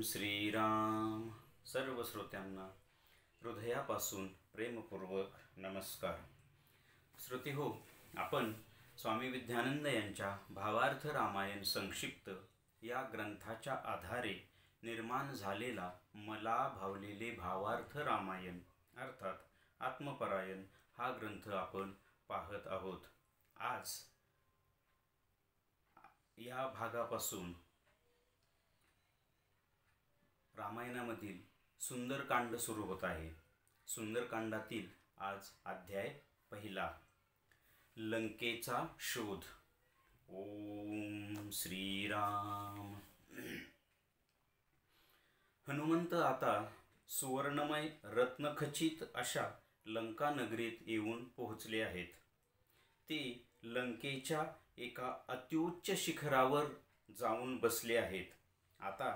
श्रीराम. सर्व श्रोत्यांना हृदयापासून प्रेमपूर्वक नमस्कार. श्रोते हो, आपण स्वामी विद्यानंद यांच्या भावार्थ रामायण संक्षिप्त या ग्रंथाच्या आधारे निर्माण झालेला मला भावलेले भावार्थ रामायण अर्थात आत्मपरायण हा ग्रंथ आपण पाहत आहोत. आज या भागापासून रामायणामधील सुंदरकांड सुरू होत आहे. सुंदरकांडातील आज अध्याय पहिला, लंकेचा शोध. ओम श्रीराम. हनुमंत आता सुवर्णमय रत्नखचित अशा लंका नगरीत येऊन पोहोचले आहेत. ते लंकेच्या एका अत्युच्च शिखरावर जाऊन बसले आहेत. आता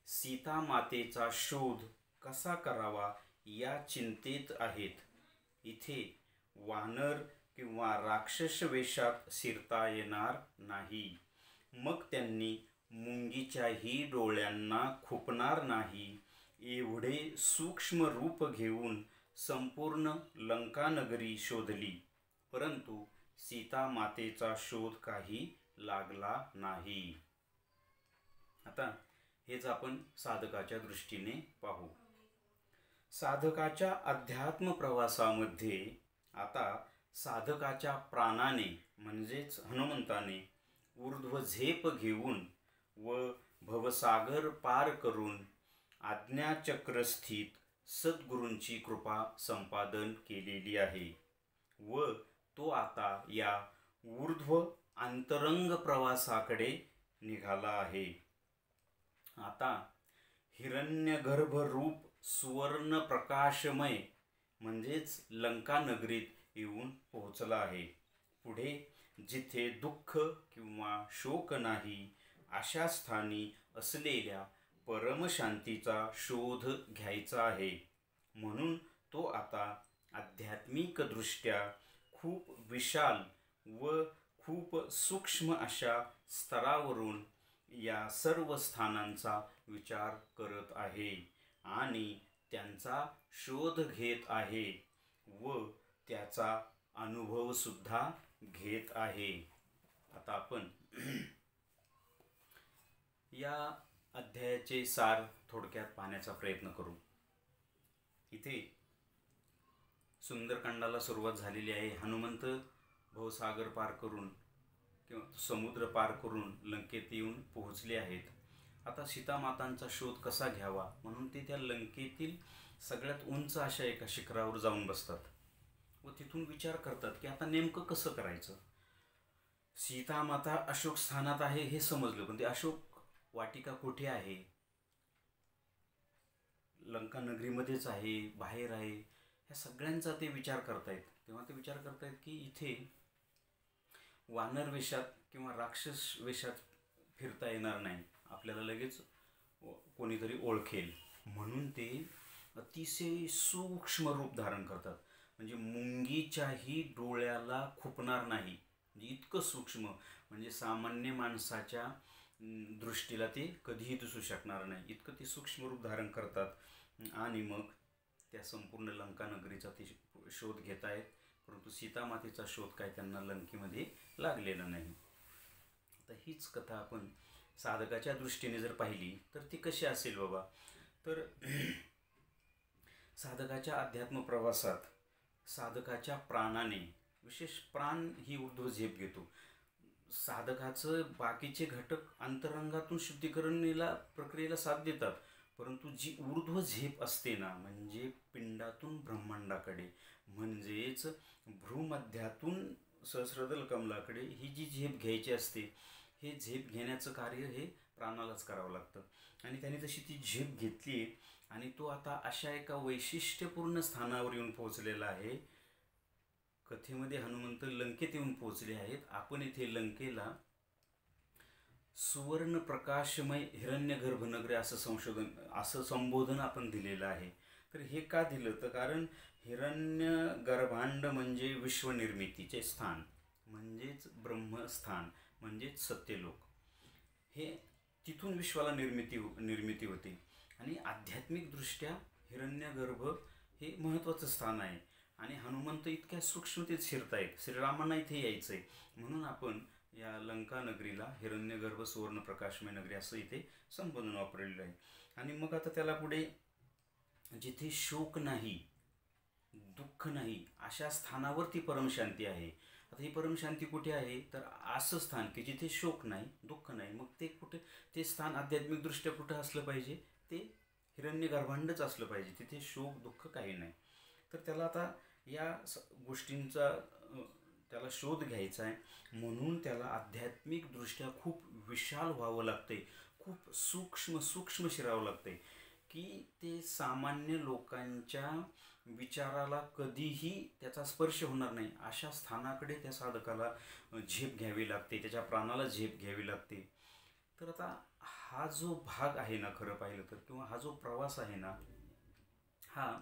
सीता मातेचा शोध कसा करावा या चिंतेत आहेत. इथे वानर किंवा राक्षस वेशात शिरता येणार नाही. मग त्यांनी मुंगीच्याही डोळ्यांना खुपणार नाही एवढे सूक्ष्म रूप घेऊन संपूर्ण लंकानगरी शोधली, परंतु सीता मातेचा शोध काही लागला नाही. आता हेच आपण साधकाच्या दृष्टीने पाहू. साधकाच्या अध्यात्म प्रवासामध्ये आता साधकाच्या प्राणाने म्हणजेच हनुमंताने ऊर्ध्व झेप घेऊन व भवसागर पार करून आज्ञाचक्रस्थित सद्गुरूंची कृपा संपादन केलेली आहे व तो आता या ऊर्ध्व अंतरंग प्रवासाकडे निघाला आहे. आता हिरण्यगर्भ रूप सुवर्ण प्रकाशमय म्हणजेच लंका नगरीत येऊन पोहोचला आहे. पुढे जिथे दुःख किंवा शोक नाही अशा स्थानी असलेल्या परमशांतीचा शोध घ्यायचा आहे. म्हणून तो आता आध्यात्मिक दृष्ट्या खूप विशाल व खूप सूक्ष्म अशा स्तरावरून या सर्व स्थानांचा विचार करत आहे आणि त्यांचा शोध घेत आहे व त्याचा अनुभव सुद्धा घेत आहे. आता आपण या अध्यायाचे सार थोडक्यात पाहण्याचा प्रयत्न करू. इथे सुंदरकांडाला सुरुवात झालेली आहे. हनुमंत भवसागर पार करून किंवा समुद्र पार करून लंकेत येऊन पोहोचले आहेत. आता सीतामातांचा शोध कसा घ्यावा म्हणून ते त्या लंकेतील सगळ्यात उंच अशा एका शिखरावर जाऊन बसतात व तिथून विचार करतात की आता नेमकं कसं करायचं. सीतामाता अशोक स्थानात आहे हे समजलं, पण ते अशोक वाटिका कुठे आहे? लंका नगरीमध्येच आहे, बाहेर आहे, ह्या सगळ्यांचा ते विचार करतायत. तेव्हा ते विचार करतायत की इथे वानर वेशात किंवा राक्षस वेशात फिरता येणार नाही, आपल्याला लगेच कोणीतरी ओळखेल. म्हणून ते अतिशय सूक्ष्म रूप धारण करतात. म्हणजे मुंगीच्याही डोळ्याला खुपणार नाही, म्हणजे इतकं सूक्ष्म, म्हणजे सामान्य माणसाच्या दृष्टीला ते कधीही दिसू शकणार नाही इतकं ते सूक्ष्म रूप धारण करतात. आणि मग त्या संपूर्ण लंका नगरीचा ते शोध घेत आहेत, परंतु सीतामातेचा शोध काय त्यांना लंकेमध्ये लागलेला नाही. तर हीच कथा आपण साधकाच्या दृष्टीने जर पाहिली तर ती कशी असेल बाबा. तर साधकाच्या अध्यात्म प्रवासात साधकाच्या प्राणाने, विशेष प्राण ही ऊर्ध्व झेप घेतो. साधकाचं बाकीचे घटक अंतरंगातून शुद्धीकरणेला प्रक्रियेला साथ देतात, परंतु जी ऊर्ध्व झेप असते ना, म्हणजे पिंडातून ब्रह्मांडाकडे म्हणजेच भ्रूमध्यातून सहस्रदल कमलाकडे ही जी झेप घ्यायची असते, हे झेप घेण्याचं कार्य हे प्राणालाच करावं लागतं. आणि त्याने तशी ती झेप घेतली आणि तो आता अशा एका वैशिष्ट्यपूर्ण स्थानावर येऊन पोहोचलेला आहे. कथेमध्ये हनुमंत लंकेत येऊन पोहोचले आहेत. आपण इथे लंकेला सुवर्ण प्रकाशमय हिरण्यगर्भ नगरी असं संबोधन आपण दिलेलं आहे. तर हे का दिलं, तर कारण हिरण्य गर्भांड म्हणजे विश्वनिर्मितीचे स्थान, म्हणजेच ब्रह्मस्थान, म्हणजेच सत्यलोक. हे तिथून विश्वाला निर्मिती होते. आणि आध्यात्मिकदृष्ट्या हिरण्यगर्भ हे महत्त्वाचं स्थान आहे. आणि हनुमंत इतक्या सूक्ष्मतेत शिरतायत, श्रीरामांना इथे यायचं आहे, म्हणून आपण या लंका नगरीला हिरण्यगर्भ सुवर्ण प्रकाशमय नगरी असं इथे संबोधन वापरलेलं आहे. आणि मग आता त्याला पुढे, जिथे शोक नाही, दुःख नाही, अशा स्थानावरती परमशांती आहे. आता ही परमशांती कुठे आहे, तर असं स्थान की जिथे शोक नाही, दुःख नाही. मग ते कुठे, ते स्थान आध्यात्मिकदृष्ट्या कुठं असलं पाहिजे, ते हिरण्यगर्भांडच असलं पाहिजे, तिथे शोक दुःख काही नाही. तर त्याला आता या गोष्टींचा त्याला शोध घ्यायचा आहे, म्हणून त्याला आध्यात्मिकदृष्ट्या खूप विशाल व्हावं लागते, खूप सूक्ष्म सूक्ष्म शिरावं लागते, की ते सामान्य लोकांच्या विचाराला कधीही त्याचा स्पर्श होणार नाही अशा स्थानाकडे त्या साधकाला झेप घ्यावी लागते, त्याच्या प्राणाला झेप घ्यावी लागते. तर आता हा जो भाग आहे ना, खरं पाहिलं तर, किंवा हा जो प्रवास आहे ना, हा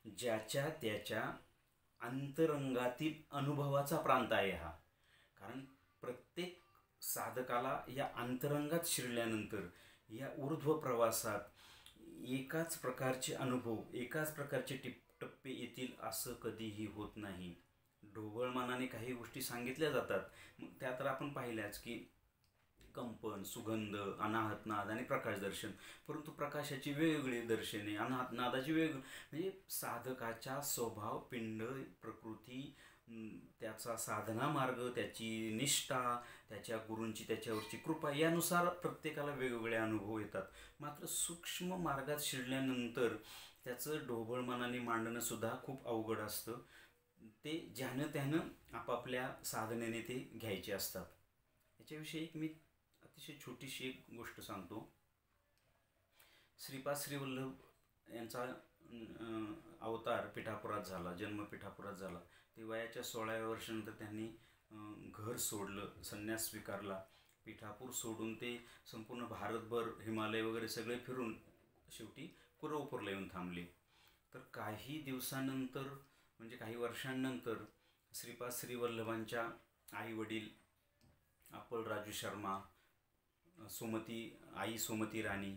ज्याच्या त्याच्या अंतरंगातील अनुभवाचा प्रांत आहे हा. कारण प्रत्येक साधकाला या अंतरंगात शिरल्यानंतर या ऊर्ध्व प्रवासात एकाच प्रकारचे अनुभव, एकाच प्रकारचे टप्पे येतील असं कधीही होत नाही. ढोबळमानाने काही गोष्टी सांगितल्या जातात, मग त्या तर आपण पाहिल्याच की कंपन, सुगंध, अनाहत नाद आणि प्रकाश दर्शन. परंतु प्रकाशाची वेगवेगळी दर्शने, अनाहत नादाची वेगवेगळी, म्हणजे साधकाच्या स्वभाव, पिंड, प्रकृती, त्याचा साधना मार्ग, त्याची निष्ठा, त्याच्या गुरूंची त्याच्यावरची कृपा, यानुसार प्रत्येकाला वेगवेगळे अनुभव येतात. मात्र सूक्ष्म मार्गात शिरल्यानंतर त्याचं ढोबळमानाने मांडणं सुद्धा खूप अवघड असतं. ते ज्यानं त्यानं आपापल्या साधनेने ते घ्यायचे असतात. याच्याविषयी एक मी अतिशय छोटीशी एक गोष्ट सांगतो. श्रीपाद श्रीवल्लभ यांचा अवतार पिठापुरात झाला, जन्म पिठापुरात झाला. ते वयाच्या 16व्या वर्षानंतर त्यांनी घर सोडलं, संन्यास स्वीकारला. पिठापूर सोडून ते संपूर्ण भारतभर, हिमालय वगैरे सगळे फिरून शेवटी कुरवपूरला येऊन थांबले. तर काही दिवसानंतर, म्हणजे काही वर्षांनंतर, श्रीपाद श्रीवल्लभांच्या आईवडील अप्पल राजू शर्मा, आई सोमती राणी,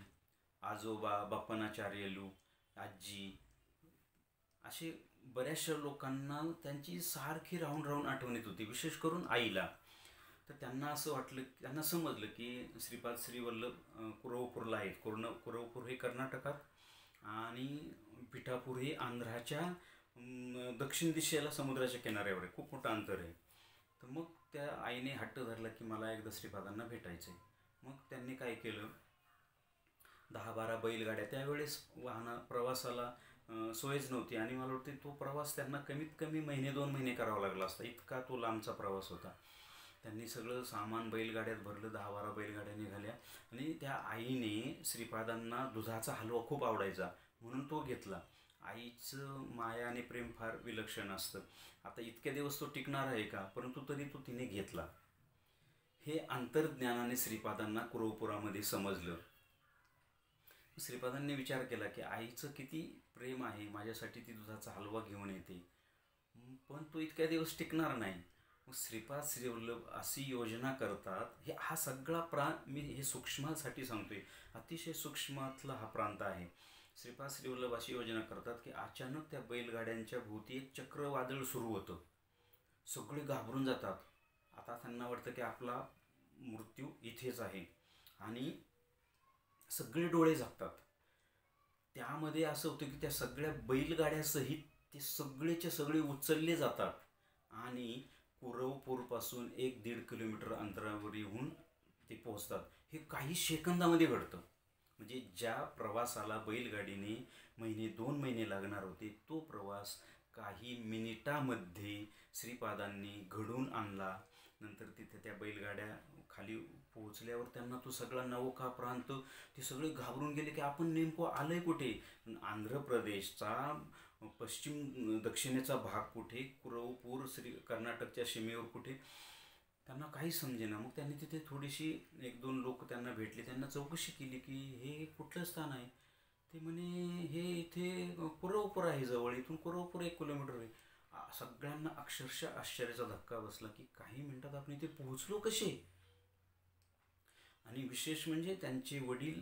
आजोबा बाप्पनाचार्यलू, आजी, असे बऱ्याचशा लोकांना त्यांची सारखी राहून राहून आठवण येत होती, विशेष करून आईला. तर त्यांना असं वाटलं, त्यांना समजलं की श्रीपाद श्रीवल्लभ कुरवपूरला आहेत. कुरवपूर हे कर्नाटकात आणि पिठापूर हे आंध्राच्या दक्षिण दिशेला समुद्राच्या किनाऱ्यावर आहे, खूप मोठं अंतर आहे. तर मग त्या आईने हट्ट धरला की मला एकदा श्रीपादांना भेटायचं आहे. मग त्यांनी काय केलं, 10-12 बैलगाड्या, त्यावेळेस प्रवासाला सोयच नव्हती, आणि मला वाटते तो प्रवास त्यांना कमीत कमी 1-2 महिने करावा लागला असता, इतका तो लांबचा प्रवास होता. त्यांनी सगळं सामान बैलगाड्यात भरलं, 10-12 बैलगाड्या निघाल्या. आणि त्या आईने श्रीपादांना दुधाचा हलवा खूप आवडायचा, म्हणून तो घेतला. आईचं माया आणि प्रेम फार विलक्षण असतं. आता इतक्या दिवस तो टिकणार आहे का, परंतु तरी तो तिने घेतला. हे अंतर्ज्ञानाने श्रीपादांना कुरवपुरामध्ये समजलं. श्रीपादांनी विचार केला की आईचं किती प्रेम आहे माझ्यासाठी, ती दुधाचा हलवा घेऊन येते, पण तो इतक्या दिवस टिकणार नाही. मग श्रीपाद श्रीवल्लभ अशी योजना करतात. हा सगळा मी हे सूक्ष्मासाठी सांगतोय, अतिशय सूक्ष्मातला हा प्रांत आहे. श्रीपाद श्रीवल्लभ अशी योजना करतात की अचानक त्या बैलगाड्यांच्या भोवती एक चक्रवादळ सुरू होतं. सगळे घाबरून जातात. आता त्यांना वाटतं की आपला मृत्यू इथेच आहे, आणि सगळे डोळे झाकतात. त्यामध्ये असं होतं की त्या सगळ्या बैलगाड्यासहित ते सगळेच्या सगळे उचलले जातात आणि कुरवपूरपासून 1-1.5 किलोमीटर अंतरावर येऊन ते पोहोचतात. हे काही सेकंदामध्ये घडतं. म्हणजे ज्या प्रवासाला बैलगाडीने 1-2 महिने लागणार होते, तो प्रवास काही मिनिटामध्ये श्रीपादांनी घडून आणला. नंतर तिथे त्या बैलगाड्या खाली पोहोचल्यावर त्यांना तो सगळा नौका प्रांत, ते सगळे घाबरून गेले की आपण नेमकं आलंय कुठे, आंध्र प्रदेशचा दक्षिणेचा भाग कुठे, कुरवपूर कर्नाटकच्या सीमेवर कुठे, त्यांना काही समजेना. मग त्यांनी तिथे थोडीशी 1-2 लोक त्यांना भेटले, त्यांना चौकशी केली की हे कुठलं स्थान आहे. ते म्हणे हे इथे कुरवपूर आहे जवळ, इथून कुरवपूर 1 किलोमीटर आहे. सगळ्यांना अक्षरशः आश्चर्याचा धक्का बसला की काही मिनिटात आपण इथे पोहोचलो कसे. आणि विशेष म्हणजे त्यांचे वडील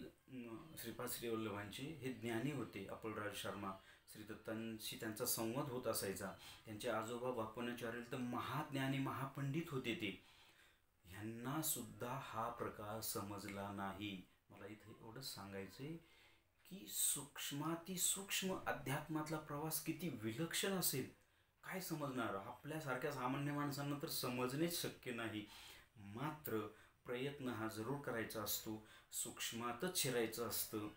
श्रीपाद श्री वल्लभांचे हे ज्ञानी होते. अप्पलराज शर्मा श्रीदत्तांशी त्यांचा संवाद होत असायचा. त्यांचे आजोबा बापनाचार्य तर महाज्ञानी महापंडित होते ते. ह्यांना सुद्धा हा प्रकार समजला नाही. मला इथे एवढंच सांगायचं आहे की सूक्ष्मातिसूक्ष्म अध्यात्मातला प्रवास किती विलक्षण असेल. काय समजणार, आपल्यासारख्या सामान्य माणसांना तर समजणेच शक्य नाही. मात्र प्रयत्न हा जरूर करायचा असतो, सूक्ष्मातच शिरायचं असतं.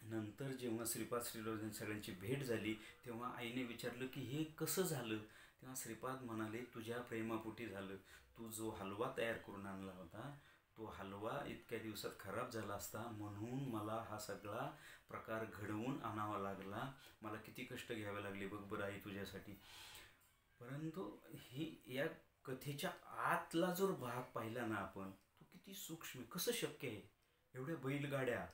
नंतर जेव्हा श्रीपाद श्रीवल्लभांची सगळ्यांची भेट झाली तेव्हा आईने विचारलं की हे कसं झालं. तेव्हा श्रीपाद म्हणाले, तुझ्या प्रेमापोटी झालं. तू जो हलवा तयार करून आणला होता तो हलवा इतक्या दिवसात खराब झाला असता, म्हणून मला हा सगळा प्रकार घडवून आणावा लागला. मला किती कष्ट घ्यावे लागले बघ बरं आई तुझ्यासाठी. परंतु ही या कथेच्या आतला जो भाग पाहिला ना आपण, तो किती सूक्ष्म, कसं शक्य आहे. एवढ्या बैलगाड्या,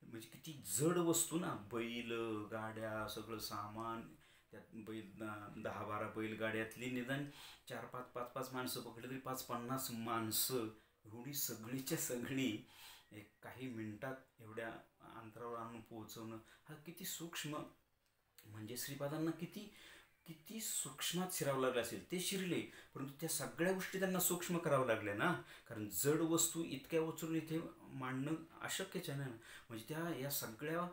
म्हणजे किती जड वस्तू ना, बैल गाड्या सगळं सामान त्यात, 10-12 बैलगाड्यातली निदान 4-5 माणसं पकडली तरी 50 माणसं, एवढी सगळीच्या सगळी एक काही मिनिटात एवढ्या अंतरावर आणून पोहोचवणं हा किती सूक्ष्म. म्हणजे श्रीपादांना किती किती सूक्ष्मात शिरावं लागलं असेल. ते शिरले, परंतु त्या सगळ्या गोष्टी त्यांना सूक्ष्म करावं लागल्या ना, कारण जड वस्तू इतक्या उचलून इथे मांडणं अशक्यच आहे ना. म्हणजे त्या या सगळ्या,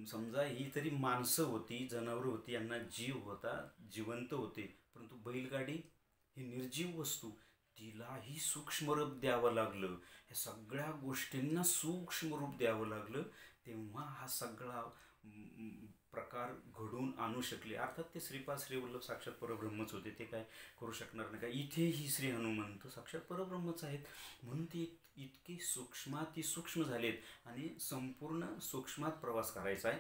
समजा ही तरी माणसं होती, जनावरं होती, यांना जीव होता, जिवंत होते, परंतु बैलगाडी ही निर्जीव वस्तू, तिलाही सूक्ष्म रूप द्यावं लागलं. ह्या सगळ्या गोष्टींना सूक्ष्म रूप द्यावं लागलं, तेव्हा हा सगळा प्रकार घडून आणू शकले. अर्थात ते श्रीपाद श्रीवल्लभ साक्षात परब्रह्मच होते, ते काय करू शकणार नाही. काय इथेही श्री हनुमंत साक्षात परब्रह्मच आहेत, म्हणून ते इतके सूक्ष्मातिसूक्ष्म झालेत. आणि संपूर्ण सूक्ष्मात प्रवास करायचा आहे,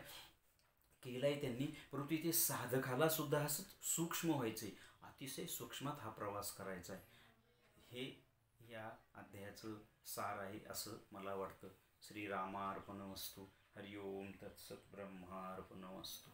केलाय त्यांनी. परंतु इथे साधकाला सुद्धा असं सूक्ष्म व्हायचं आहे, अतिशय सूक्ष्मात हा प्रवास करायचा आहे. हे या अध्यायाचं सार आहे असं मला वाटतं. श्रीरामार्पणमस्तु. हरिओम तत्सत. ब्रह्मार्पणमस्तु.